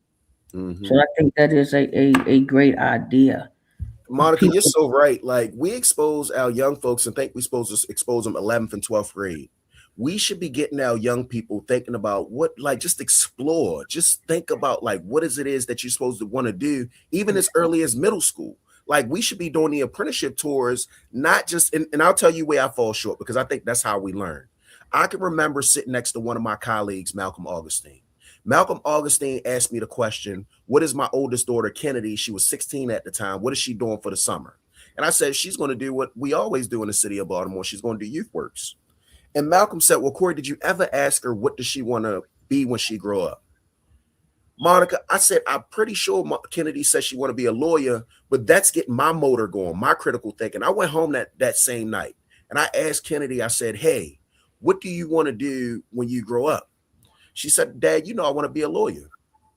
Mm-hmm. So I think that is a great idea. Monica, you're People, so right. Like, we expose our young folks and think we're supposed to expose them 11th and 12th grade. We should be getting our young people thinking about what, like, just explore, just think about like what is that you're supposed to want to do, even as early as middle school. Like, we should be doing the apprenticeship tours, not just, and I'll tell you where I fall short, because I think that's how we learn. I can remember sitting next to one of my colleagues, Malcolm Augustine. Malcolm Augustine asked me the question, what is my oldest daughter, Kennedy? She was 16 at the time. What is she doing for the summer? And I said, she's going to do what we always do in the city of Baltimore. She's going to do youth works. And Malcolm said, well, Cory, did you ever ask her what does she want to be when she grow up? Monica, I said, I'm pretty sure Kennedy said she want to be a lawyer, but that's getting my motor going, my critical thinking. I went home that same night and I asked Kennedy, I said, hey, what do you want to do when you grow up? She said, Dad, I want to be a lawyer.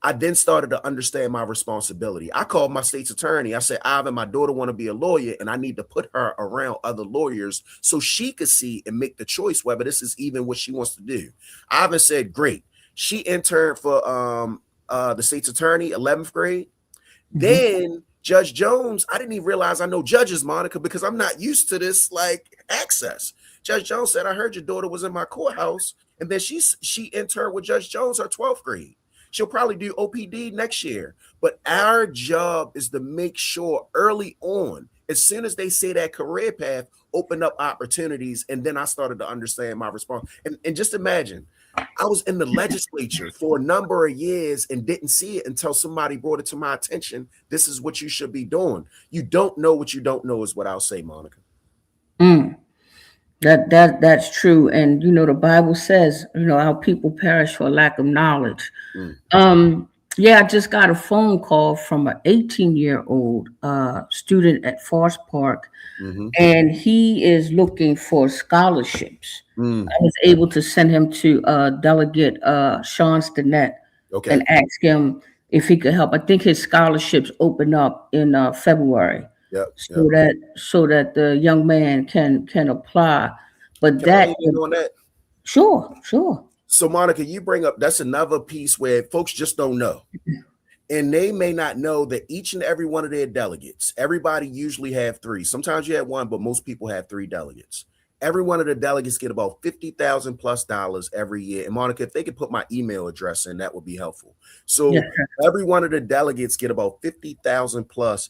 I then started to understand my responsibility. I called my state's attorney. I said, Ivan, my daughter want to be a lawyer, and I need to put her around other lawyers so she could see and make the choice whether this is even what she wants to do. Ivan said, great. She interned for the state's attorney, 11th grade. Then Judge Jones, I didn't even realize I know judges, Monica, because I'm not used to this like access. Judge Jones said, I heard your daughter was in my courthouse, and then she interned with Judge Jones her 12th grade. She'll probably do OPD next year. But our job is to make sure early on, as soon as they say that career path, open up opportunities. And then I started to understand my response. And just imagine, I was in the legislature for a number of years and didn't see it until somebody brought it to my attention. This is what you should be doing. You don't know what you don't know is what I'll say, Monica. Mm. That's true. And the Bible says, our people perish for lack of knowledge. Mm. Yeah, I just got a phone call from an 18-year-old student at Forest Park, Mm-hmm. and he is looking for scholarships. Mm. I was able to send him to Delegate Sean Stinnett Okay. and ask him if he could help. I think his scholarships open up in February, Yep. Yep. so that the young man can apply. But Can I that, lean in on that? sure, sure. So, Monica, you bring up that's another piece where folks just don't know. And they may not know that each and every one of their delegates, everybody usually have three. Sometimes you have one, but most people have three delegates. Every one of the delegates get about $50,000+ every year. And Monica, if they could put my email address in, that would be helpful. Yeah. So every one of the delegates get about 50,000 plus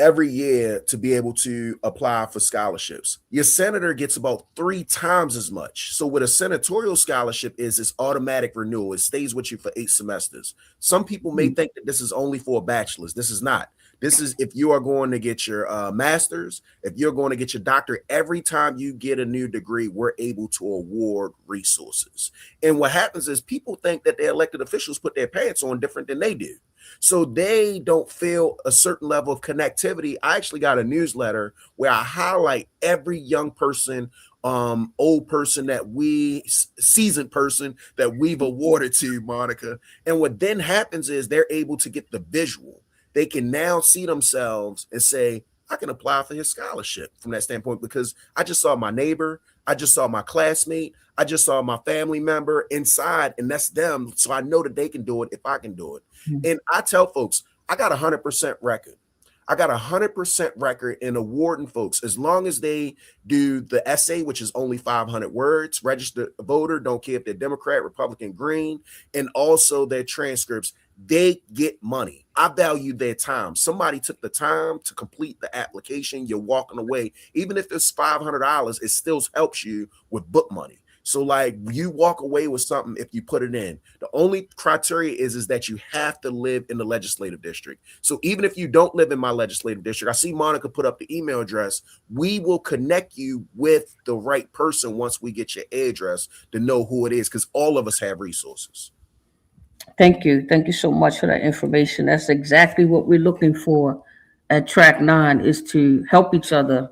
every year to be able to apply for scholarships. Your senator gets about 3 times as much. So what a senatorial scholarship is, it's automatic renewal. It stays with you for 8 semesters. Some people may think that this is only for a bachelor's. This is not. This is if you are going to get your master's, if you're going to get your doctorate. Every time you get a new degree, we're able to award resources. And what happens is people think that their elected officials put their pants on different than they do. So they don't feel a certain level of connectivity. I actually got a newsletter where I highlight every young person, old person seasoned person that we've awarded to, Monica. And what then happens is they're able to get the visual. They can now see themselves and say, I can apply for his scholarship from that standpoint, because I just saw my neighbor, I just saw my classmate, I just saw my family member inside, and that's them. So I know that they can do it if I can do it. And I tell folks, I got 100% record. I got 100% record in awarding folks as long as they do the essay, which is only 500 words, register a voter, don't care if they're Democrat, Republican, Green, and also their transcripts. They get money. I value their time. Somebody took the time to complete the application. You're walking away. Even if it's $500, it still helps you with book money. So like you walk away with something if you put it in. The only criteria is that you have to live in the legislative district. So even if you don't live in my legislative district, I see Monica put up the email address. We will connect you with the right person once we get your address to know who it is, because all of us have resources. Thank you. Thank you so much for that information. That's exactly what we're looking for at Track 9, is to help each other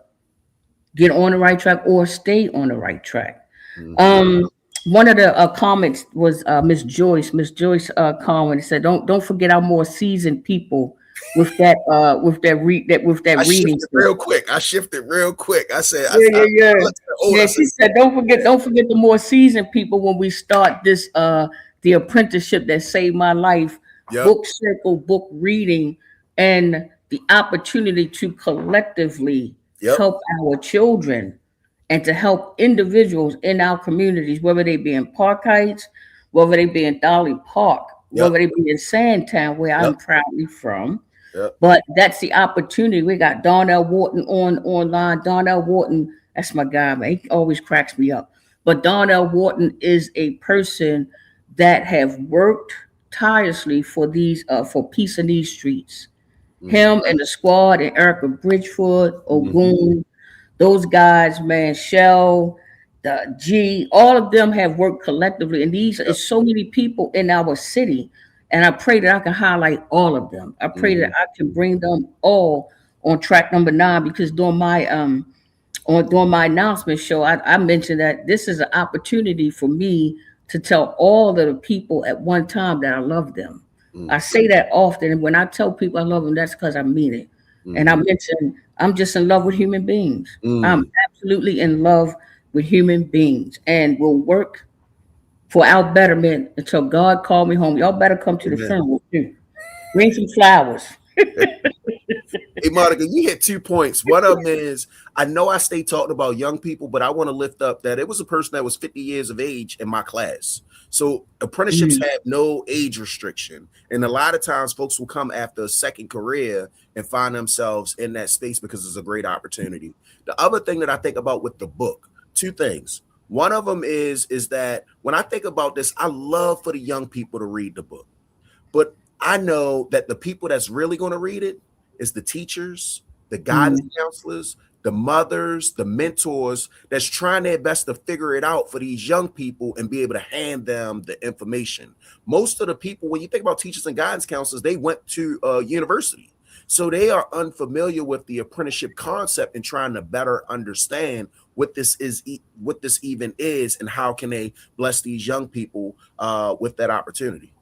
get on the right track or stay on the right track. Mhm. One of the comments was Miss Joyce. Miss Joyce comment said, "Don't forget our more seasoned people with that I reading." shifted real quick. I said, Yeah, yeah, yeah. I looked at the old, Yeah, I she said, said, don't forget the more seasoned people when we start this the apprenticeship that saved my life, yep, book circle, book reading, and the opportunity to collectively yep, help our children and to help individuals in our communities, whether they be in Park Heights, whether they be in Dolly Park, yep, whether they be in Sandtown, where yep, I'm proudly from. yep. But that's the opportunity. We got Darnell Wharton online. Darnell Wharton, that's my guy, man. He always cracks me up. But Darnell Wharton is a person that have worked tirelessly for these for peace in these streets. Mm-hmm. Him and the squad and Erica Bridgefoot, Mm-hmm. Ogun, those guys, man, Shell, the G, all of them have worked collectively. And these Yep. is so many people in our city. And I pray that I can highlight all of them. I pray Mm-hmm. that I can bring them all on track number 9, because during my announcement show, I mentioned that this is an opportunity for me to tell all of the people at one time that I love them. I say that often, and when I tell people I love them, that's because I mean it. And I Mm-hmm. mentioned I'm just in love with human beings. I'm Mm. absolutely in love with human beings, and will work for our betterment until God called me home. Y'all better come to the Amen. funeral too. Bring some flowers. Hey, Monica, you hit 2 points. One of them is I know I stay talking about young people, but I want to lift up that it was a person that was 50 years of age in my class. So apprenticeships Mhm. have no age restriction. And a lot of times folks will come after a second career and find themselves in that space because it's a great opportunity. The other thing that I think about with the book, 2 things. One of them is that when I think about this, I love for the young people to read the book. But I know that the people that's really going to read it is the teachers, the guidance Mhm. counselors, the mothers, the mentors that's trying their best to figure it out for these young people and be able to hand them the information. Most of the people, when you think about teachers and guidance counselors, they went to university. So they are unfamiliar with the apprenticeship concept and trying to better understand what this even is, and how can they bless these young people with that opportunity.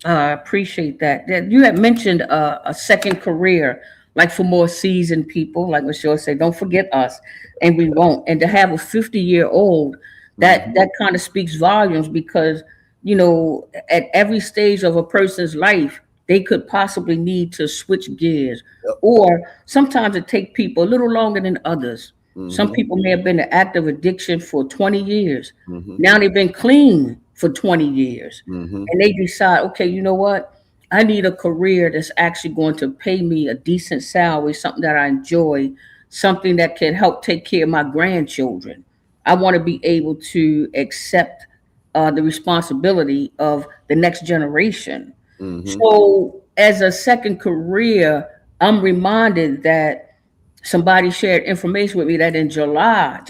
I appreciate that. You had mentioned a second career, like for more seasoned people, like Michelle said, don't forget us, and we won't. And to have a 50-year-old, that kind of speaks volumes, because at every stage of a person's life, they could possibly need to switch gears, Yep. or sometimes it takes people a little longer than others. Some Mhm. people may have been in active addiction for 20 years. Mhm. Now they've been clean for 20 years. Mhm. And they decide, okay, you know what? I need a career that's actually going to pay me a decent salary, something that I enjoy, something that can help take care of my grandchildren. I want to be able to accept the responsibility of the next generation. Mhm. So, as a second career, I'm reminded that somebody shared information with me that in July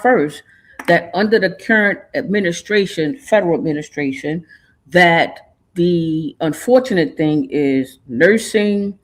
1st, that under the current administration, federal administration, that the unfortunate thing is nursing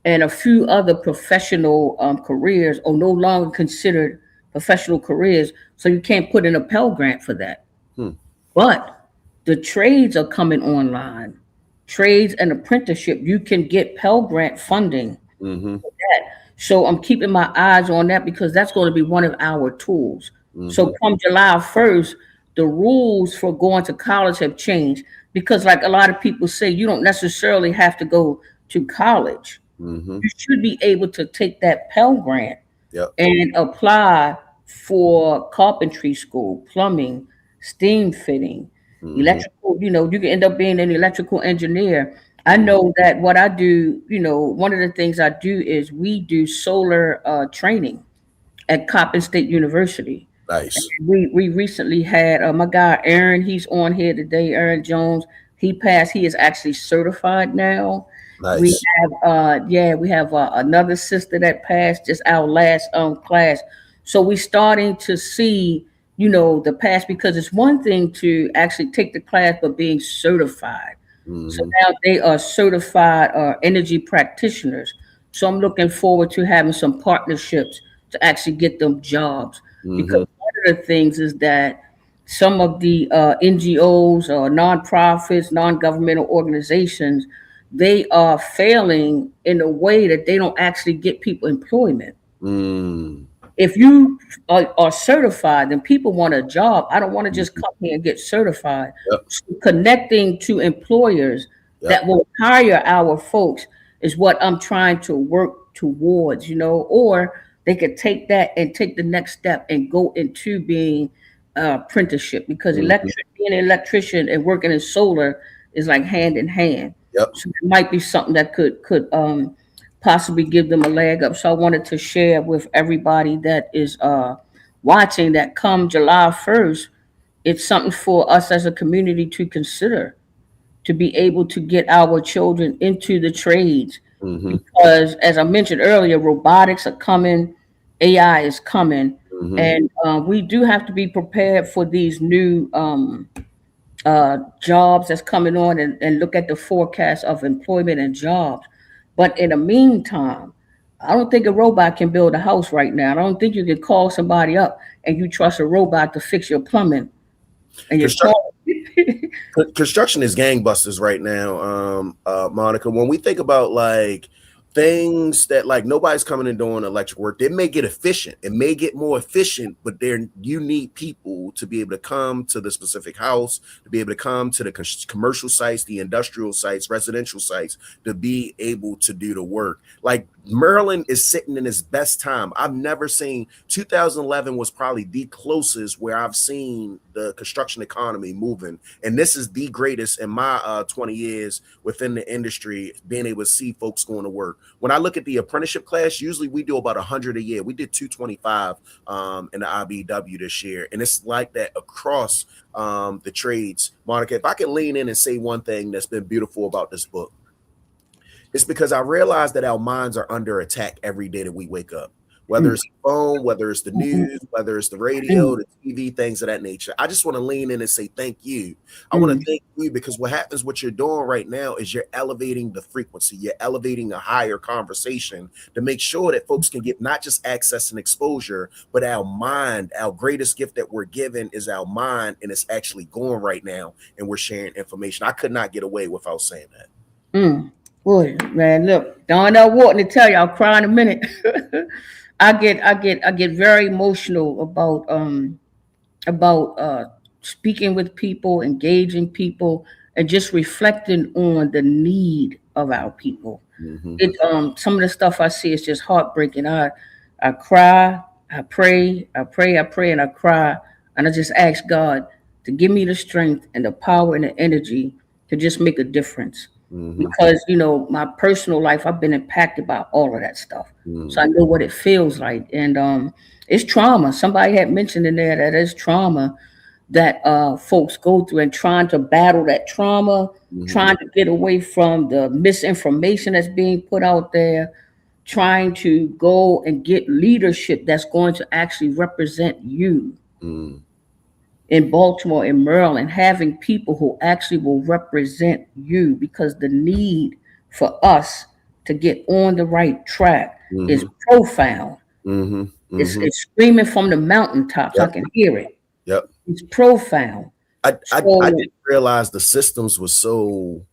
and a few other professional careers are no longer considered professional careers. So you can't put in a Pell Grant for that. Hmm. But the trades are coming online. Trades and apprenticeship, you can get Pell Grant funding Mhm. for that. So I'm keeping my eyes on that, because that's going to be one of our tools. So Mhm. come July 1st, the rules for going to college have changed, because like a lot of people say, you don't necessarily have to go to college. Mhm. You should be able to take that Pell Grant Yep. and apply for carpentry school, plumbing, steam fitting, Mhm. electrical. You can end up being an electrical engineer. I Mhm. know that what I do, one of the things I do is we do solar training at Coppin State University. Nice. We recently had my guy Aaron. He's on here today. Aaron Jones. He passed. He is actually certified now. We Nice. have we have another sister that passed just our last class. So we starting to see the pass, because it's one thing to actually take the class, but being certified. So Mhm. now they are certified energy practitioners. So I'm looking forward to having some partnerships to actually get them jobs. Because Mhm. one of the things is that some of the NGOs or nonprofits, non-governmental organizations, they are failing in a way that they don't actually get people employment. Mm. If you are certified, then people want a job. I don't want to just Mhm. come here and get certified. Yep. So connecting to employers Yep. that will hire our folks is what I'm trying to work towards, or they could take that and take the next step and go into being apprenticeship, because Mhm. being an electrician and working in solar is like hand in hand. Yep. So it might be something that could possibly give them a leg up. So I wanted to share with everybody that is watching that come July 1st, it's something for us as a community to consider, to be able to get our children into the trades. Mhm. Because as I mentioned earlier, robotics are coming, AI is coming, Mhm. and we do have to be prepared for these new jobs that's coming on, and look at the forecast of employment and jobs. But in the meantime, I don't think a robot can build a house right now. I don't think you can call somebody up and you trust a robot to fix your plumbing and your Construct toilet. Construction is gangbusters right now, Monica. When we think about like things that like nobody's coming and doing electric work, they may get efficient. It may get more efficient, but you need people to be able to come to the specific house, to be able to come to the commercial sites, the industrial sites, residential sites, to be able to do the work. Like Maryland is sitting in its best time. I've never seen 2011 was probably the closest where I've seen the construction economy moving. And this is the greatest in my 20 years within the industry, being able to see folks going to work. When I look at the apprenticeship class, usually we do about 100 a year. We did 225 in the IBW this year. And it's like that across the trades. Monica, if I can lean in and say one thing that's been beautiful about this book, it's because I realize that our minds are under attack every day that we wake up. whether it's the phone, whether it's the Mhm. news, whether it's the radio, Mm. the TV, things of that nature. I just want to lean in and say thank you. I want Mm. to thank you because what happens, what you're doing right now is you're elevating the frequency. You're elevating a higher conversation to make sure that folks can get not just access and exposure, but our mind. Our greatest gift that we're given is our mind, and it's actually going right now, and we're sharing information. I could not get away without saying that. Mm. Boy, man, look, Darnell Wharton to tell you, I'll cry in a minute. I get very emotional about speaking with people, engaging people, and just reflecting on the need of our people. Mm-hmm. It Some of the stuff I see is just heartbreaking. I cry, I pray, and I cry, and I just ask God to give me the strength and the power and the energy to just make a difference. Mm-hmm. Because my personal life, I've been impacted by all of that stuff, so I know what it feels like, and it's trauma. Somebody had mentioned in there that it's trauma that folks go through, and trying to battle that trauma, Mm-hmm. trying to get away from the misinformation that's being put out there, trying to go and get leadership that's going to actually represent you Mm-hmm. in Baltimore and Maryland, having people who actually will represent you, because the need for us to get on the right track is profound. Mm-hmm. Mm-hmm. It's screaming from the mountaintops. I Yep. can hear it. Yep. It's profound. I So, didn't realize the systems was so.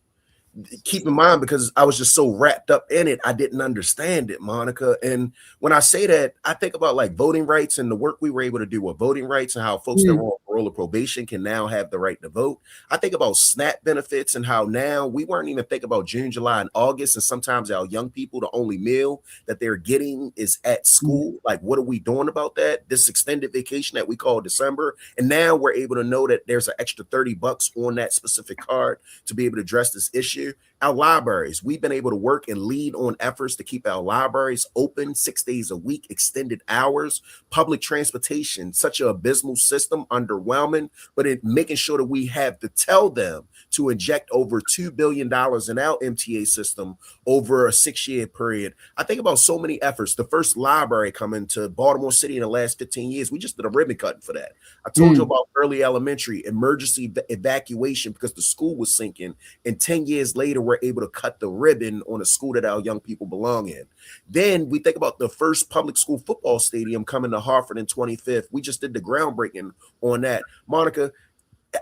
Keep in mind, because I was just so wrapped up in it, I didn't understand it, Monica. And when I say that, I think about like voting rights and the work we were able to do with voting rights, and how folks that were on parole or probation can now have the right to vote. I think about SNAP benefits and how now we weren't even thinking about June, July, and August. And sometimes our young people, the only meal that they're getting is at school. Like, what are we doing about that? This extended vacation that we call December. And now we're able to know that there's an extra $30 on that specific card to be able to address this issue. Our libraries, we've been able to work and lead on efforts to keep our libraries open 6 days a week, extended hours. Public transportation, such an abysmal system, underwhelming, but making sure that we have to tell them to inject over $2 billion in our MTA system over a 6-year period. I think about so many efforts. The first library coming to Baltimore City in the last 15 years, we just did a ribbon cutting for that. I told you about early elementary emergency evacuation because the school was sinking, and 10 years later, we're able to cut the ribbon on a school that our young people belong in. Then we think about the first public school football stadium coming to Hartford in 25th. We just did the groundbreaking on that. Monica,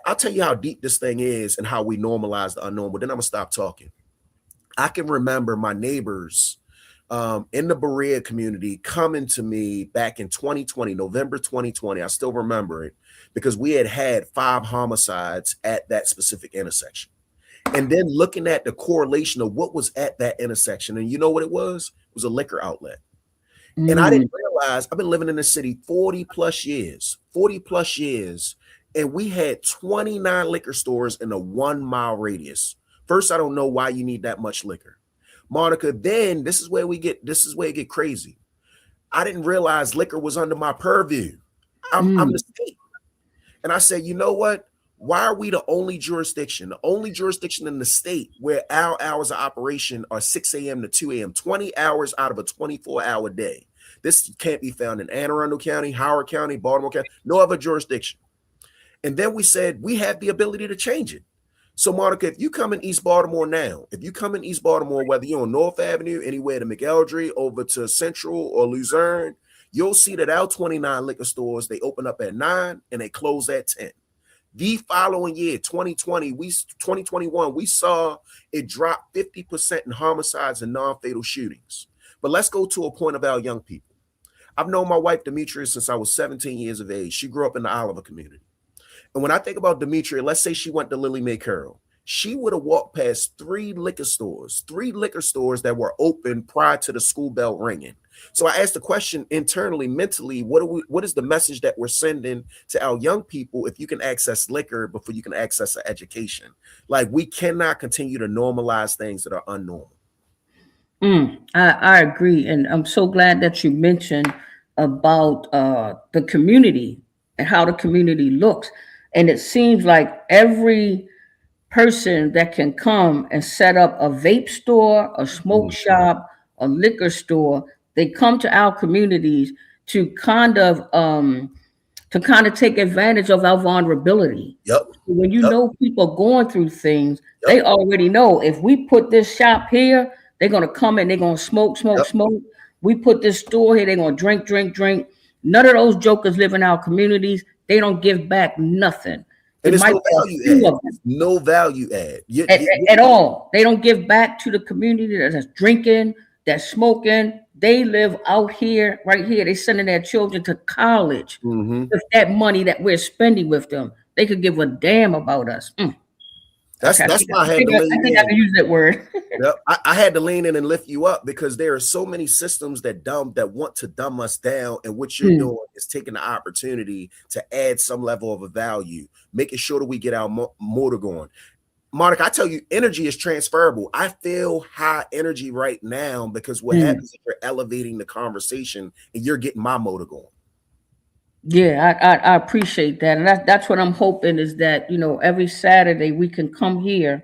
I'll tell you how deep this thing is and how we normalize the unknown, but then I'm gonna stop talking. I can remember my neighbors in the Berea community coming to me back in 2020, November 2020. I still remember it because we had 5 homicides at that specific intersection. And then looking at the correlation of what was at that intersection, and you know what it was? It was a liquor outlet. And I didn't realize I've been living in the city 40 plus years, and we had 29 liquor stores in a 1-mile radius. First, I don't know why you need that much liquor. Monica, then this is where it get crazy. I didn't realize liquor was under my purview. I'm the state. And I said, you know what? Why are we the only jurisdiction in the state where our hours of operation are 6 a.m. to 2 a.m., 20 hours out of a 24-hour day? This can't be found in Anne Arundel County, Howard County, Baltimore County, no other jurisdiction. And then we said we have the ability to change it. So, Monica, if you come in East Baltimore now, whether you're on North Avenue, anywhere to McElderry, over to Central or Luzerne, you'll see that our 29 liquor stores, they open up at 9 and they close at 10. The following year, 2021, we saw it drop 50% in homicides and non-fatal shootings. But let's go to a point of our young people. I've known my wife, Demetria, since I was 17 years of age. She grew up in the Oliver community. And when I think about Demetria, let's say she went to Lily Mae Carroll. She would have walked past 3 liquor stores that were open prior to the school bell ringing. So I asked the question internally, mentally, what is the message that we're sending to our young people if you can access liquor before you can access an education? Like, we cannot continue to normalize things that are unnormal. I agree, and I'm so glad that you mentioned about the community and how the community looks. And it seems like every person that can come and set up a vape store, a smoke shop, a liquor store, They come to our communities to kind of take advantage of our vulnerability. Yep. When you Yep. know people going through things, Yep. they already know if we put this shop here, they're gonna come and they're gonna smoke. Yep. We put this store here, they're gonna drink. None of those jokers live in our communities. They don't give back nothing. And It it's might no be a value few add. of them. No value add. At all. They don't give back to the community that's drinking, that's smoking. They live out here, right here. They sending their children to college Mhm. with that money that we're spending with them. They could give a damn about us. That's why I had to lean I in. can use that word. Yep. I had to lean in and lift you up because there are so many systems that want to dumb us down, and what you're doing is taking the opportunity to add some level of a value, making sure that we get our motor going. Monica, I tell you, energy is transferable. I feel high energy right now because what happens is you're elevating the conversation and you're getting my motor going. Yeah, I appreciate that. And that's what I'm hoping is that, every Saturday we can come here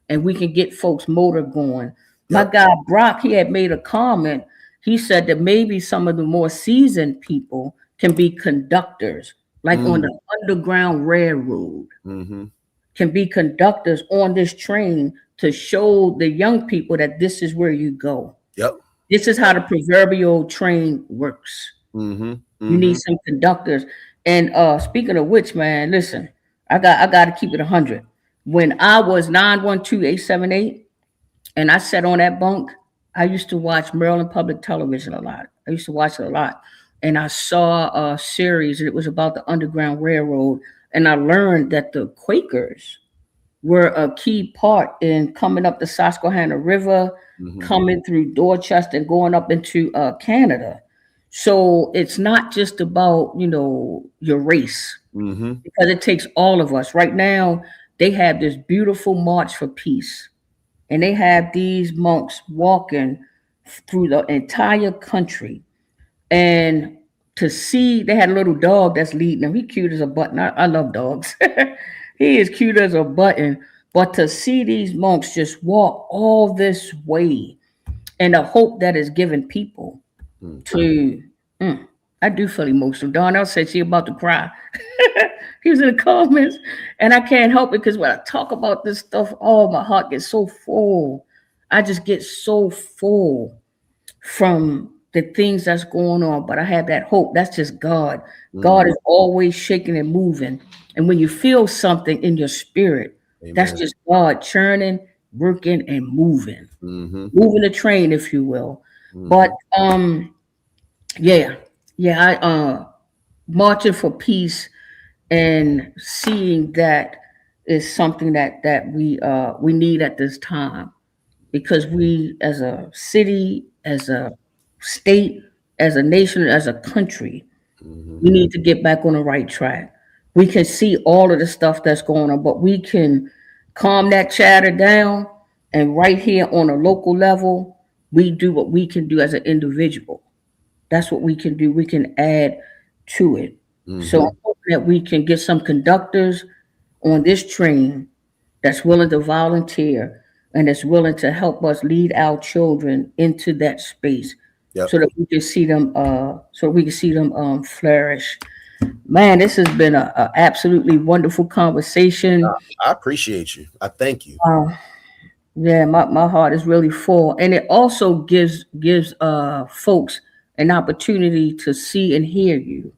and we can get folks motor going. My guy Brock, he had made a comment. He said that maybe some of the more seasoned people can be conductors, like on the Underground Railroad. Can be conductors on this train to show the young people that this is where you go. Yep. This is how the proverbial train works. You need some conductors. And speaking of which, man, listen, I got to keep it 100. When I was 912-878 and I sat on that bunk, I used to watch Maryland Public Television a lot. I used to watch it a lot. And I saw a series, and it was about the Underground Railroad. And I learned that the Quakers were a key part in coming up the Susquehanna River, coming through Dorchester and going up into Canada. So it's not just about, your race, because it takes all of us. Right now, they have this beautiful March for Peace, and they have these monks walking through the entire country. And to see, they had a little dog that's leading them. He cute as a button. I love dogs. He is cute as a button. But to see these monks just walk all this way, and the hope that is given people to, I do feel emotional. Darnell said she about to cry. He was in the comments, and I can't help it because when I talk about this stuff, my heart gets so full. I just get so full from the things that's going on, but I have that hope. That's just God. God is always shaking and moving. And when you feel something in your spirit, that's just God churning, working, and moving. Moving the train, if you will. But I marching for peace and seeing that is something that we need at this time, because we as a city, as a state, as a nation, as a country, we need to get back on the right track. We can see all of the stuff that's going on, but we can calm that chatter down, and right here on a local level, we do what we can do as an individual. That's what we can do. We can add to it. So I'm hoping that we can get some conductors on this train that's willing to volunteer and that's willing to help us lead our children into that space, so that we can see them flourish. Man, this has been a absolutely wonderful conversation. I appreciate you. I thank you. Yeah, my heart is really full, and it also gives folks an opportunity to see and hear you,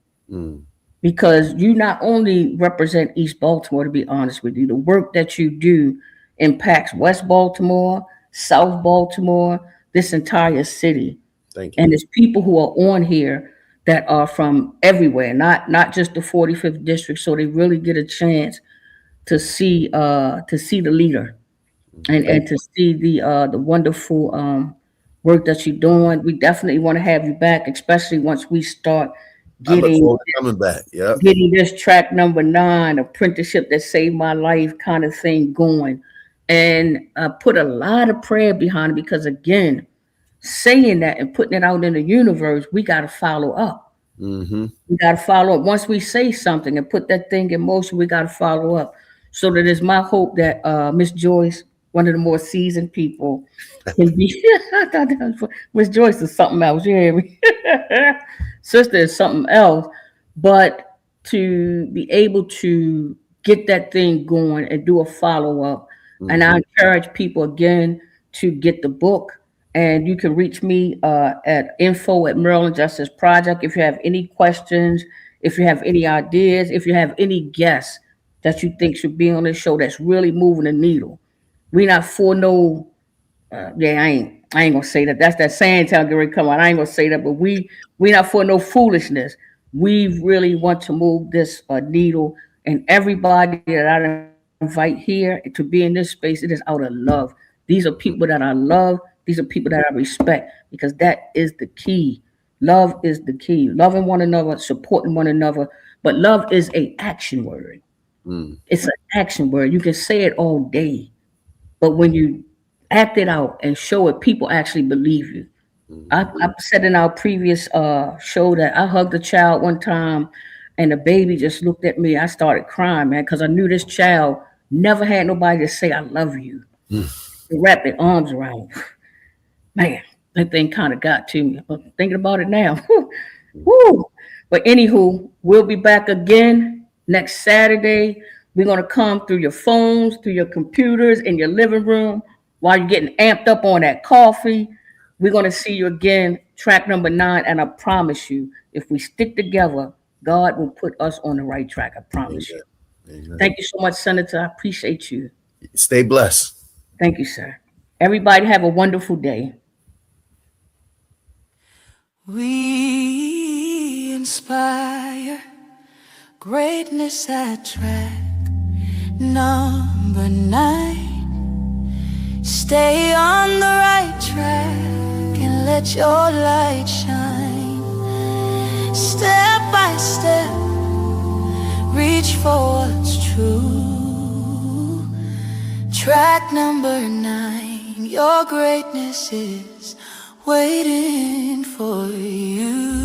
because you not only represent East Baltimore. To be honest with you, the work that you do impacts West Baltimore, South Baltimore, this entire city. Thank you. And there's people who are on here that are from everywhere, not just the 45th district, so they really get a chance to see the leader, and to see the wonderful work that you're doing. We definitely want to have you back, especially once we start I look forward to coming back. Yeah. getting this track number 9, apprenticeship that saved my life kind of thing going, and put a lot of prayer behind it, because again, saying that and putting it out in the universe, we got to follow up. We got to follow up. Once we say something and put that thing in motion, we got to follow up. So that is my hope that Miss Joyce, one of the more seasoned people can be. I thought that was Miss Joyce is something else. You hear me? Sister is something else. But to be able to get that thing going and do a follow up, and I encourage people again to get the book. And you can reach me at info@Maryland Justice Project if you have any questions, if you have any ideas, if you have any guests that you think should be on this show that's really moving the needle. We not for no, yeah, I ain't gonna say that. That's that saying tell Gary come on. I ain't gonna say that, but we not for no foolishness. We really want to move this needle, and everybody that I invite here to be in this space, it is out of love. These are people that I love. These are people that I respect because that is the key. Love is the key. Loving one another, supporting one another. But love is an action word. It's an action word. You can say it all day, but when you act it out and show it, people actually believe you. I said in our previous show that I hugged a child one time, and the baby just looked at me. I started crying, man, because I knew this child never had nobody to say I love you. To wrap their arms around. Man, that thing kind of got to me. I'm thinking about it now. Woo. But anywho, we'll be back again next Saturday. We're going to come through your phones, through your computers, in your living room, while you're getting amped up on that coffee. We're going to see you again, track number 9. And I promise you, if we stick together, God will put us on the right track. I promise you. Amen. Thank you so much, Senator. I appreciate you. Stay blessed. Thank you, sir. Everybody have a wonderful day. We inspire, greatness at track number 9. Stay on the right track and let your light shine. Step by step, reach for what's true. Track number 9, your greatness is waiting for you.